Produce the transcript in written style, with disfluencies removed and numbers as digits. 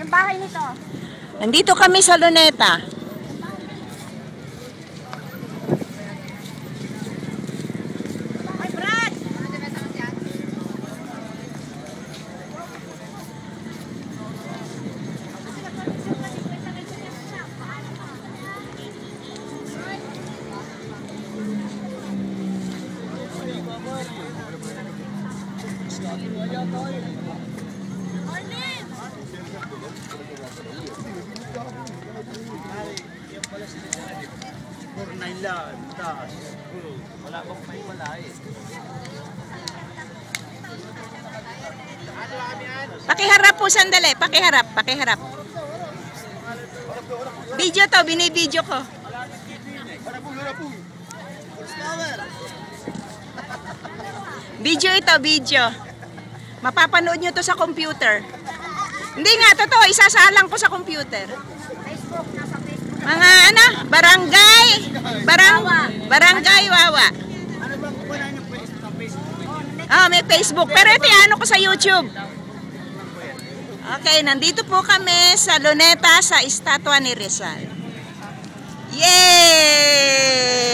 Anong bahay nito? Nandito kami sa Luneta. Ay, Brad! Wala bang may malay. Pakiharap po sandali. Pakiharap. Pakiharap. Video to. Binibidyo ko. Video ito. Video. Mapapanood nyo to sa computer. Hindi nga. Totoo. Isasalang ko sa computer. Facebook, nasa Facebook. Mga ano? Barangay. Barangay Wawa. Ano bang wala niyo sa Facebook? Oh, may Facebook. Pero ito ano ko sa YouTube. Okay, nandito po kami sa Luneta sa Estatwa ni Rizal. Yay!